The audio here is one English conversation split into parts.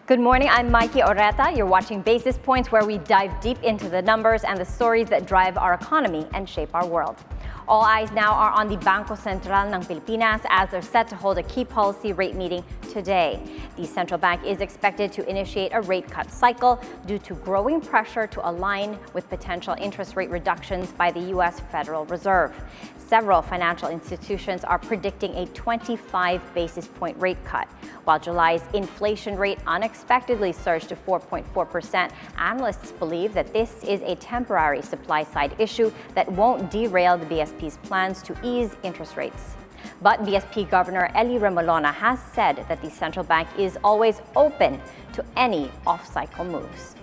Good morning, I'm Maiki Oreta. You're watching Basis Points, where we dive deep into the numbers and the stories that drive our economy and shape our world. All eyes now are on the Bangko Sentral ng Pilipinas as they're set to hold a key policy rate meeting today. The central bank is expected to initiate a rate cut cycle due to growing pressure to align with potential interest rate reductions by the U.S. Federal Reserve. Several financial institutions are predicting a 25 basis point rate cut. While July's inflation rate unexpectedly surged to 4.4%, analysts believe that this is a temporary supply-side issue that won't derail the BSP's plans to ease interest rates. But BSP Governor Eli Remolona has said that the central bank is always open to any off-cycle moves.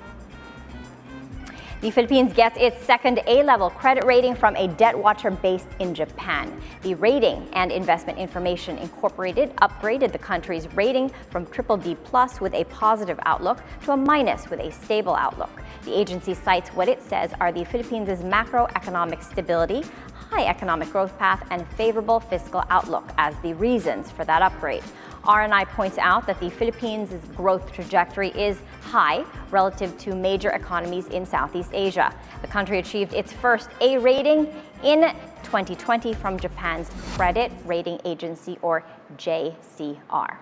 The Philippines gets its second A-level credit rating from a debt watcher based in Japan. The Rating and Investment Information Incorporated upgraded the country's rating from BBB+ with a positive outlook to a minus with a stable outlook. The agency cites what it says are the Philippines' macroeconomic stability, high economic growth path, and favorable fiscal outlook as the reasons for that upgrade. R&I points out that the Philippines' growth trajectory is high relative to major economies in Southeast Asia. The country achieved its first A rating in 2020 from Japan's credit rating agency, or JCR.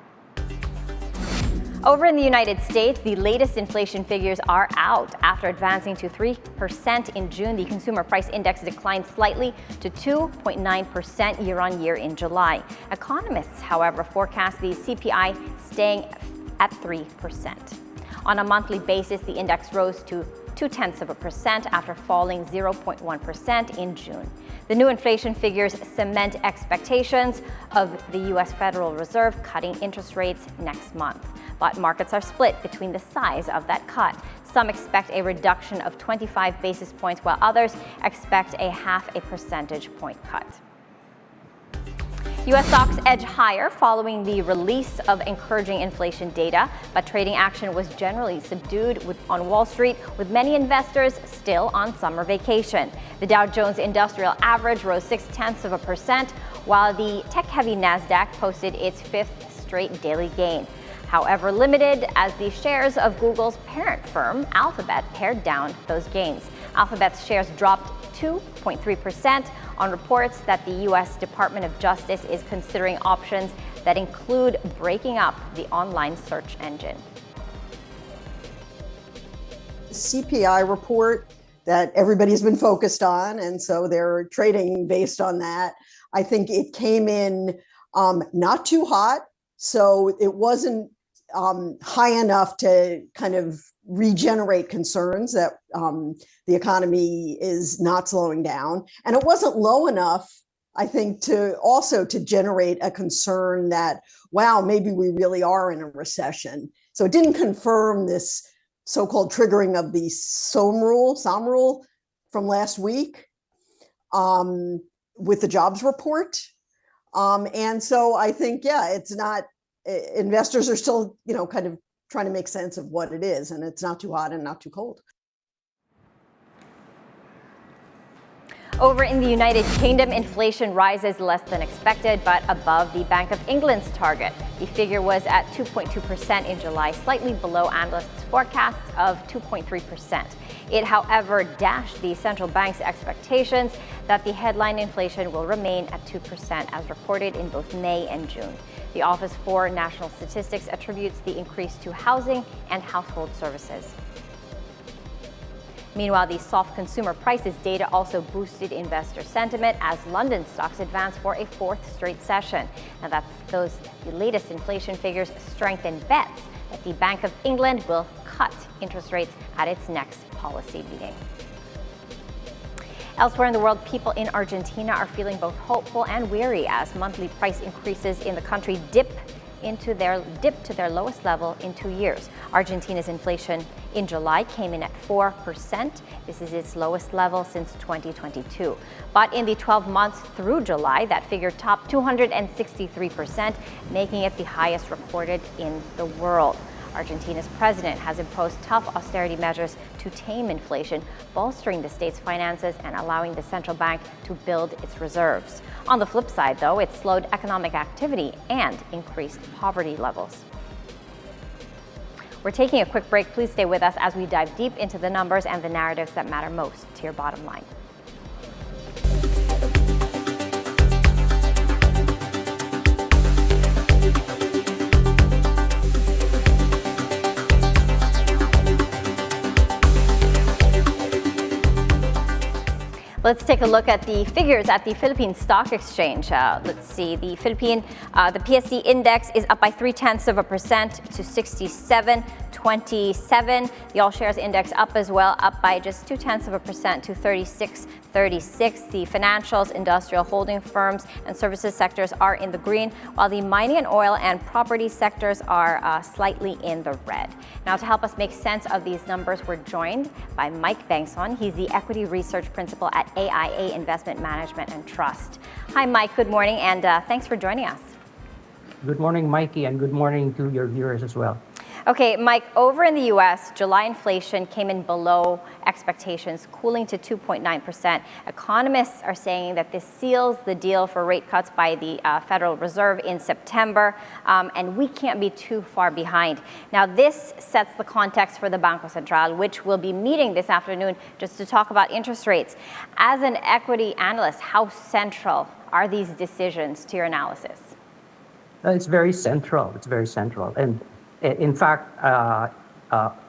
Over in the United States, the latest inflation figures are out. After advancing to 3% in June, the consumer price index declined slightly to 2.9% year-on-year in July. Economists, however, forecast the CPI staying at 3%. On a monthly basis, the index rose to 0.2% after falling 0.1% in June. The new inflation figures cement expectations of the U.S. Federal Reserve cutting interest rates next month. But markets are split between the size of that cut. Some expect a reduction of 25 basis points, while others expect a 0.5 percentage point cut. U.S. stocks edge higher following the release of encouraging inflation data, but trading action was generally subdued on Wall Street, with many investors still on summer vacation. The Dow Jones Industrial Average rose 0.6%, while the tech-heavy Nasdaq posted its fifth straight daily gain. However, limited as the shares of Google's parent firm, Alphabet, pared down those gains. Alphabet's shares dropped 2.3% on reports that the U.S. Department of Justice is considering options that include breaking up the online search engine. CPI report that everybody's been focused on, and so they're trading based on that. I think it came in not too hot, so it wasn't high enough to kind of regenerate concerns that the economy is not slowing down. And it wasn't low enough, I think, to generate a concern that, wow, maybe we really are in a recession. So it didn't confirm this so-called triggering of the SOM rule from last week with the jobs report. And so I think, it's not, investors are still, kind of trying to make sense of what it is, and it's not too hot and not too cold. Over in the United Kingdom, inflation rises less than expected, but above the Bank of England's target. The figure was at 2.2% in July, slightly below analysts' forecasts of 2.3%. It, however, dashed the central bank's expectations that the headline inflation will remain at 2%, as reported in both May and June. The Office for National Statistics attributes the increase to housing and household services. Meanwhile, the soft consumer prices data also boosted investor sentiment as London stocks advanced for a fourth straight session. Now, the latest inflation figures strengthen bets that the Bank of England will cut interest rates at its next policy meeting. Elsewhere in the world, people in Argentina are feeling both hopeful and weary as monthly price increases in the country dip to their lowest level in 2 years. Argentina's inflation in July came in at 4%. This is its lowest level since 2022. But in the 12 months through July, that figure topped 263%, making it the highest recorded in the world. Argentina's president has imposed tough austerity measures to tame inflation, bolstering the state's finances and allowing the central bank to build its reserves. On the flip side, though, it slowed economic activity and increased poverty levels. We're taking a quick break. Please stay with us as we dive deep into the numbers and the narratives that matter most to your bottom line. Let's take a look at the figures at the Philippine Stock Exchange. Let's see, the PSEi index is up by 0.3% to 67.27. The All Shares Index up as well, up by just 0.2% to 36.36. The financials, industrial holding firms, and services sectors are in the green, while the mining and oil and property sectors are slightly in the red. Now, to help us make sense of these numbers, we're joined by Mike Bengson. He's the Equity Research Principal at AIA Investment Management and Trust. Hi, Mike. Good morning, and thanks for joining us. Good morning, Maiki, and good morning to your viewers as well. Okay, Mike, over in the U.S., July inflation came in below expectations, cooling to 2.9%. Economists are saying that this seals the deal for rate cuts by the Federal Reserve in September, and we can't be too far behind. Now, this sets the context for the Bangko Sentral, which will be meeting this afternoon just to talk about interest rates. As an equity analyst, how central are these decisions to your analysis? It's very central. It's very central. And in fact,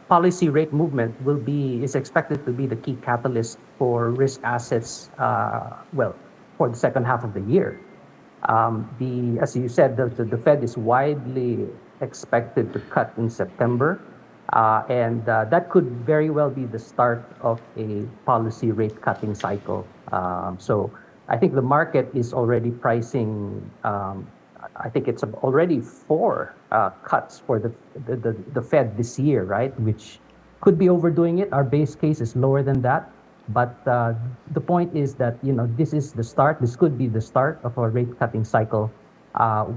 policy rate movement is expected to be the key catalyst for risk assets, for the second half of the year. As you said, the Fed is widely expected to cut in September, and that could very well be the start of a policy rate cutting cycle. So I think the market is already pricing. I think it's already 4 cuts for the Fed this year, right? Which could be overdoing it. Our base case is lower than that. But the point is that, this is the start. This could be the start of a rate cutting cycle,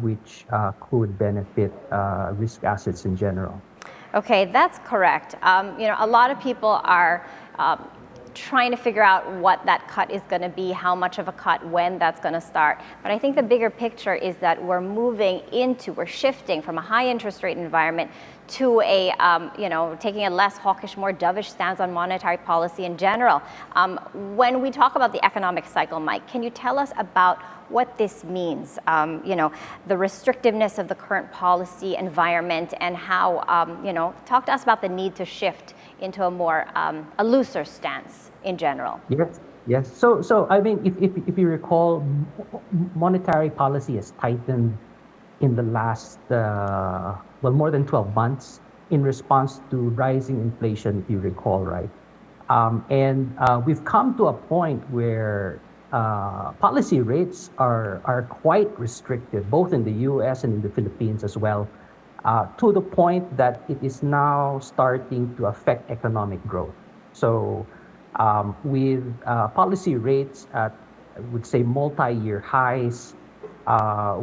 which could benefit risk assets in general. Okay, that's correct. A lot of people are trying to figure out what that cut is going to be, how much of a cut, when that's going to start. But I think the bigger picture is that we're shifting from a high interest rate environment to taking a less hawkish, more dovish stance on monetary policy in general. When we talk about the economic cycle, Mike, can you tell us about what this means? The restrictiveness of the current policy environment and how, talk to us about the need to shift into a looser stance in general. Yes. So I mean, if you recall, monetary policy has tightened in the last, more than 12 months in response to rising inflation, if you recall, right? And we've come to a point where policy rates are quite restricted, both in the U.S. and in the Philippines as well, to the point that it is now starting to affect economic growth. So with policy rates at, I would say, multi-year highs,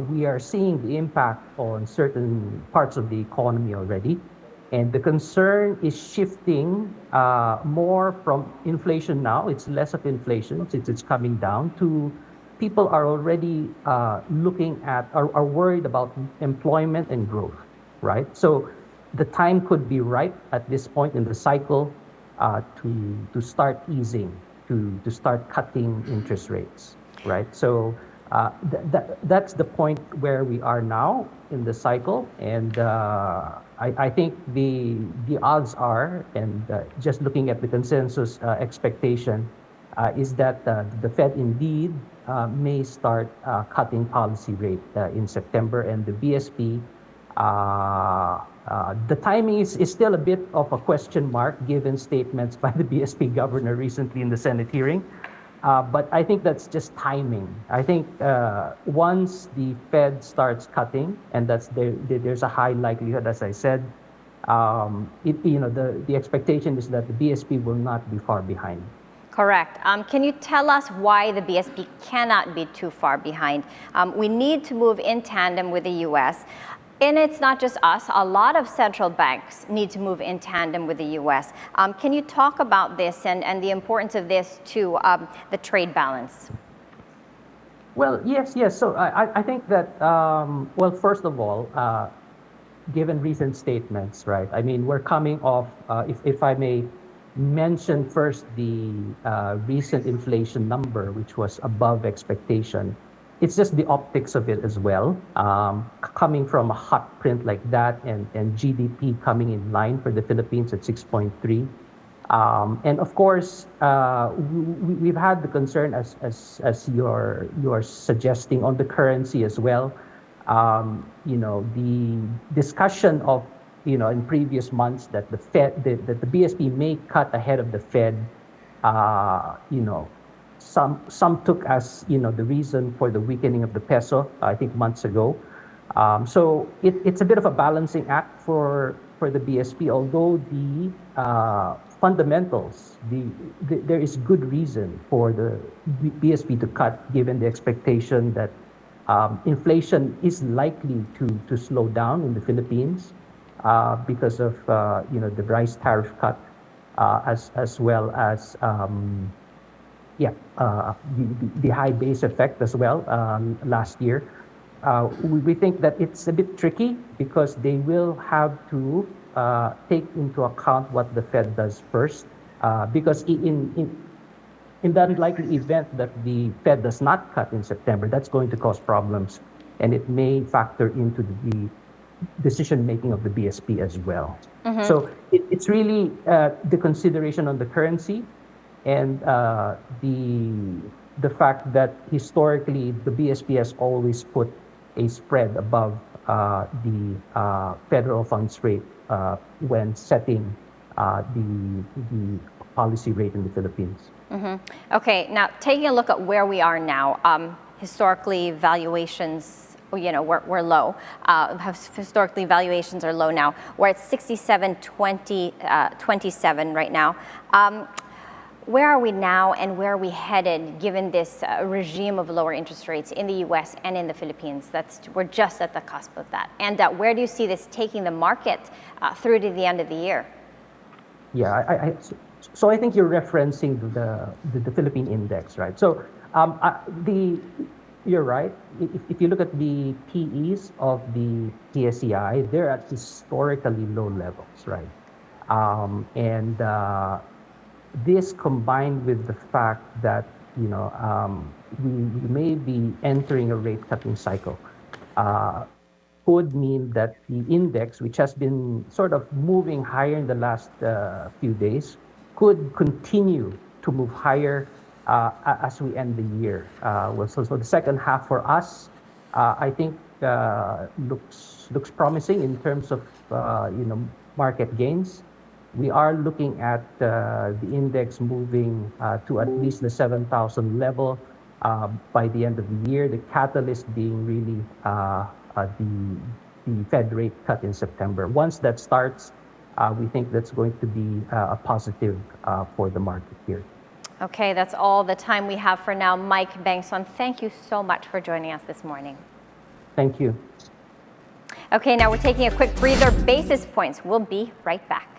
we are seeing the impact on certain parts of the economy already. And the concern is shifting more from inflation now. It's less of inflation since it's coming down to people are already are worried about employment and growth, right? So the time could be ripe at this point in the cycle to start easing, to start cutting interest rates, right? So that's the point where we are now in the cycle, and I think the odds are, and just looking at the consensus expectation, is that the Fed indeed may start cutting policy rate in September, and the BSP. The timing is still a bit of a question mark given statements by the BSP governor recently in the Senate hearing. But I think that's just timing. I think once the Fed starts cutting, and there's a high likelihood, as I said, the expectation is that the BSP will not be far behind. Correct. Can you tell us why the BSP cannot be too far behind? We need to move in tandem with the U.S. And it's not just us. A lot of central banks need to move in tandem with the U.S. Can you talk about this and the importance of this to the trade balance? Well, yes. So I think that, first of all, given recent statements, right? I mean, we're coming off, if I may mention first the recent inflation number, which was above expectation. It's just the optics of it as well. Coming from a hot print like that and GDP coming in line for the Philippines at 6.3. And of course, we've had the concern as you're suggesting on the currency as well. The discussion of in previous months that the Fed, that the BSP may cut ahead of the Fed. Some took as the reason for the weakening of the peso. I think months ago. So it's a bit of a balancing act for the BSP, although the fundamentals, there is good reason for the BSP to cut, given the expectation that inflation is likely to slow down in the Philippines because of the rice tariff cut, as well as the high base effect as well last year. We think that it's a bit tricky because they will have to take into account what the Fed does first, because in that likely event that the Fed does not cut in September, that's going to cause problems, and it may factor into the decision-making of the BSP as well. So it's really the consideration on the currency and the fact that historically the BSP has always put a spread above the federal funds rate when setting the policy rate in the Philippines. Okay, now taking a look at where we are now, historically valuations, we're low. Historically valuations are low now. We're at 67.27 right now. Where are we now and where are we headed given this regime of lower interest rates in the US and in the Philippines? We're just at the cusp of that. And where do you see this taking the market through to the end of the year? Yeah, so I think you're referencing the Philippine index, right? So you're right. If you look at the PEs of the PSEi, they're at historically low levels, right? This combined with the fact that we may be entering a rate cutting cycle could mean that the index, which has been sort of moving higher in the last few days, could continue to move higher as we end the year. So the second half for us, I think, looks promising in terms of market gains. We are looking at the index moving to at least the 7,000 level by the end of the year. The catalyst being really the Fed rate cut in September. Once that starts, we think that's going to be a positive for the market here. Okay, that's all the time we have for now. Mike Bengson, thank you so much for joining us this morning. Thank you. Okay, now we're taking a quick breather. Basis points. We'll be right back.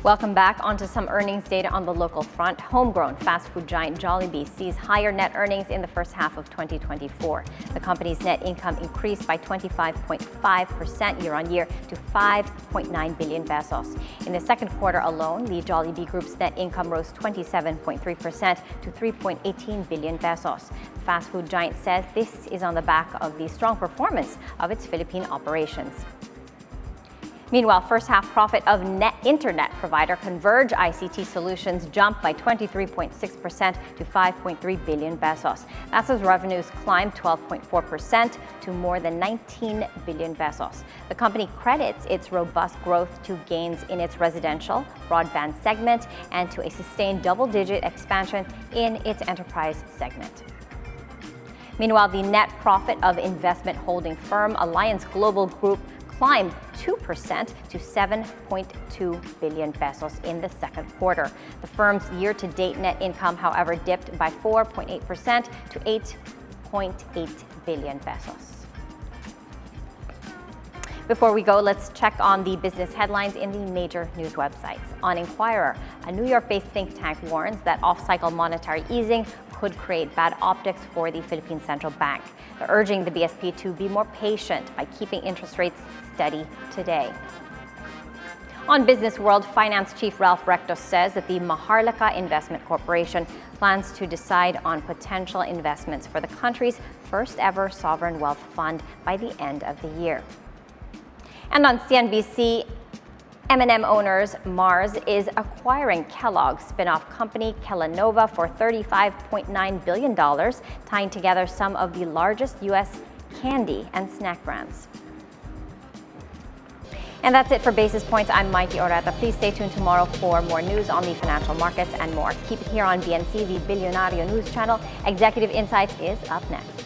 Welcome back. Onto some earnings data on the local front. Homegrown fast food giant Jollibee sees higher net earnings in the first half of 2024. The company's net income increased by 25.5% year-on-year to 5.9 billion pesos. In the second quarter alone, the Jollibee Group's net income rose 27.3% to 3.18 billion pesos. The fast food giant says this is on the back of the strong performance of its Philippine operations. Meanwhile, first half profit of net internet provider Converge ICT Solutions jumped by 23.6% to 5.3 billion pesos. That's as revenues climbed 12.4% to more than 19 billion pesos. The company credits its robust growth to gains in its residential broadband segment and to a sustained double-digit expansion in its enterprise segment. Meanwhile, the net profit of investment holding firm Alliance Global Group climbed 2% to 7.2 billion pesos in the second quarter. The firm's year-to-date net income, however, dipped by 4.8% to 8.8 billion pesos. Before we go, let's check on the business headlines in the major news websites. On Inquirer, a New York-based think tank warns that off-cycle monetary easing could create bad optics for the Philippine Central Bank. They're urging the BSP to be more patient by keeping interest rates steady today. On Business World, Finance Chief Ralph Recto says that the Maharlika Investment Corporation plans to decide on potential investments for the country's first ever sovereign wealth fund by the end of the year. And on CNBC, M&M owners Mars is acquiring Kellogg's spin-off company Kellanova for $35.9 billion, tying together some of the largest U.S. candy and snack brands. And that's it for Basis Points. I'm Maiki Oreta. Please stay tuned tomorrow for more news on the financial markets and more. Keep it here on BNC, the Bilyonaryo news channel. Executive Insights is up next.